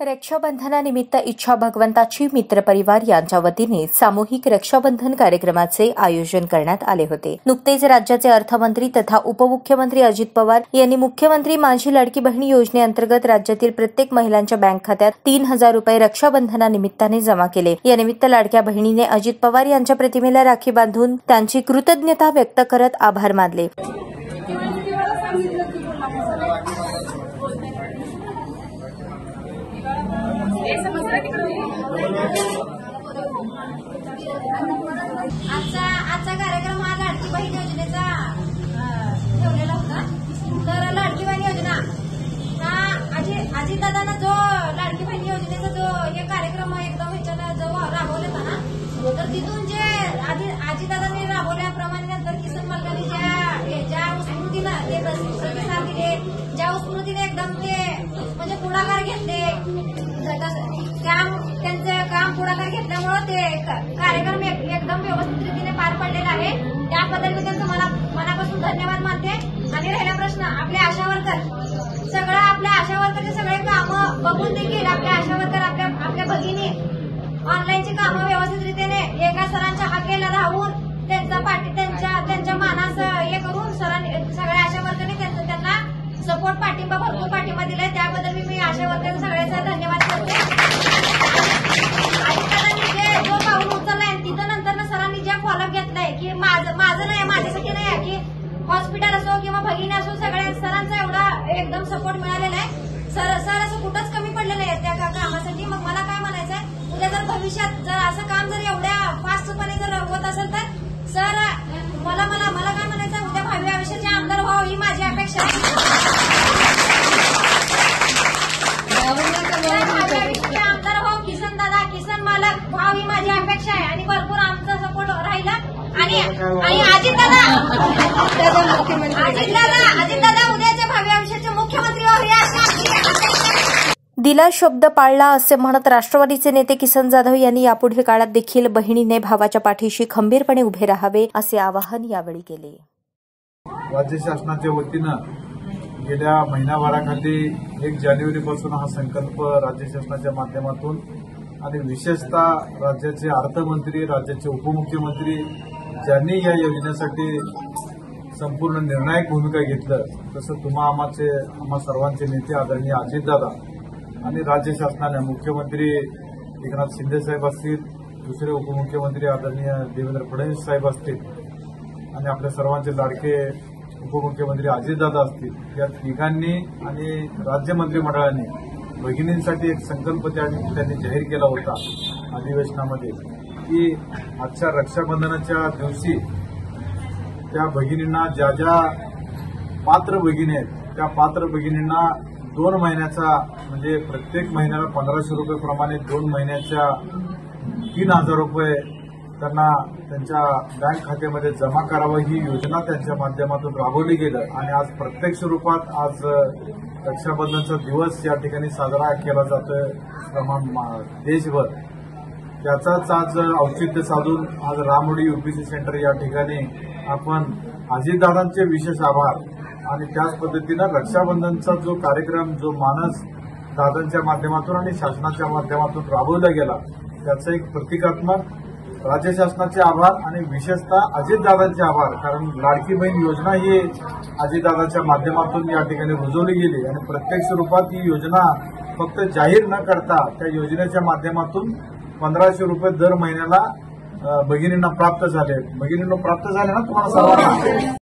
रक्षाबंधनानिमित्त इच्छा भगवंताची मित्र परिवार यांच्या वतीने सामूहिक रक्षाबंधन कार्यक्रमाचे आयोजन करण्यात आले होते। नुकतेच राज्याचे अर्थमंत्री तथा उपमुख्यमंत्री अजित पवार यांनी मुख्यमंत्री माझी लाडकी बहीण योजनेअंतर्गत राज्यातील प्रत्येक महिलांच्या बँक खात्यात 3,000 रुपये रक्षाबंधनानिमित्ताने जमा केले। यानिमित्त लाडक्या बहिणीने अजित पवार यांच्या प्रतिमेला राखी बांधून त्यांची कृतज्ञता व्यक्त करत आभार मानले। आजचा कार्यक्रम हा लाडकी बहीण योजनेचा ठेवलेला होता। तर लाडकी बहीण योजना हा अजितदादांना जो लाडकी बहीण योजनेचा जो हे कार्यक्रम एकदम ह्याच्याला जो राबवला होता ना, तर तिथून जे अजितदादांनी राबवल्याप्रमाणे नंतर किसन मालकांनी ज्या स्मृतीनं ते प्रतिसाद दिले, ज्या स्मृतीने एकदम ते म्हणजे पुढाकार घेतले, त्यांचं काम पुढाकार घेतल्यामुळे ते कार्यक्रम एकदम व्यवस्थित रीतीने पार पडलेला आहे। त्याबद्दल मी त्यांचं मनापासून धन्यवाद मानते। आणि राहिला प्रश्न आपल्या आशा वर्कर, सगळं आपल्या आशा वर्करचे सगळे कामं बघून देखील आपल्या आशा वर्कर आपल्या भगिनी ऑनलाईनची कामं व्यवस्थित रीतीने एका सरांच्या हाकेला राहून त्यांच्या मानास हे करून सगळ्या आशा वर्करने त्यांना सपोर्ट भरपूर पाठिंबा दिलाय। त्याबद्दल मी आशा वर्कर सगळ्यांचा धन्यवाद करते। जो पाऊल उचललाय तिथं नंतर सरांनी ज्या फॉलोअप घेतलाय की माझं नाही, माझ्यासाठी नाही, की हॉस्पिटल असो किंवा भगिनी असो, सगळ्या सरांचा एवढा एकदम सपोर्ट मिळालेला आहे। सर असं कुठंच कमी पडलेलं आहे त्या कामासाठी। मग मला काय म्हणायचं आहे, उद्या जर भविष्यात जर असं काम जर एवढ्या फास्टपणे जर होत असेल तर सर मला काय म्हणायचं, उद्या भावी आयुष्याचे आमदार व्हावं ही माझी अपेक्षा आहे। किसन मालक भाव ही माझी अपेक्षा आहे आणि भरपूर आमचा सपोर्ट राहिला। आणि अजितदादा उद्याच्या भावी आयुष्याचे मुख्यमंत्री व्हावे। दिला शब्द पाळला असे म्हणत राष्ट्रवादीचे नेते किसन जाधव यांनी यापुढील काळात देखील बहिणीने भावाच्या पाठीशी खंबीरपणे उभे राहावे असे आवाहन यावेळी केले। राज्य शासनाच्या वतीनं गेल्या महिनाभराखाली 1 जानेवारीपासून हा संकल्प राज्य शासनाच्या माध्यमातून आणि विशेषतः राज्याचे अर्थमंत्री, राज्याचे उपमुख्यमंत्री ज्यांनी या योजनेसाठी संपूर्ण निर्णायक भूमिका घेतलं, तसं आम्हा सर्वांचे नेते आदरणीय अजितदादा आणि राज्य शासनाने मुख्यमंत्री एकनाथ शिंदे साहेब असतील, दुसरे उपमुख्यमंत्री आदरणीय देवेंद्र फडणवीस साहेब असतील आणि आपल्या सर्वांचे लाडके उपमुख्यमंत्री अजितदादा असतील, या तिघांनी आणि राज्य मंत्रिमंडळाने भगिनींसाठी एक संकल्प त्यांनी जाहीर केला होता अधिवेशनामध्ये की आजच्या रक्षाबंधनाच्या दिवशी त्या भगिनींना ज्या पात्र भगिनी आहेत त्या पात्र भगिनींना 2 महिन्याचा म्हणजे प्रत्येक महिन्याला 1500 रुपये प्रमाणे 2 महिन्याच्या 3,000 रुपये त्यांना त्यांच्या बँक खात्यामध्ये जमा करावं ही योजना त्यांच्या माध्यमातून राबवली गेलं। आणि आज प्रत्यक्ष रूपात आज रक्षाबंधनचा दिवस या ठिकाणी साजरा केला जातोय देशभर। त्याचाच आज औचित्य साधून आज रामोडी यूपीसी सेंटर या ठिकाणी आपण अजितदादांचे विशेष आभार आणि त्याच पद्धतीनं रक्षाबंधनचा जो कार्यक्रम जो मानस दादांच्या माध्यमातून आणि शासनाच्या माध्यमातून राबवला गेला त्याचं एक प्रतिकात्मक राज्य शासनाचे आभार आणि विशेषतः अजितदादांचे आभार। कारण लाडकी बहीण योजना ही अजितदादांच्या माध्यमातून या ठिकाणी रुजवली गेली आणि प्रत्यक्ष रूपात ही योजना फक्त जाहीर न करता त्या योजनेच्या माध्यमातून 1500 रुपये दर महिन्याला भगिनींना प्राप्त झाले ना तुम्हाला सर्वांना।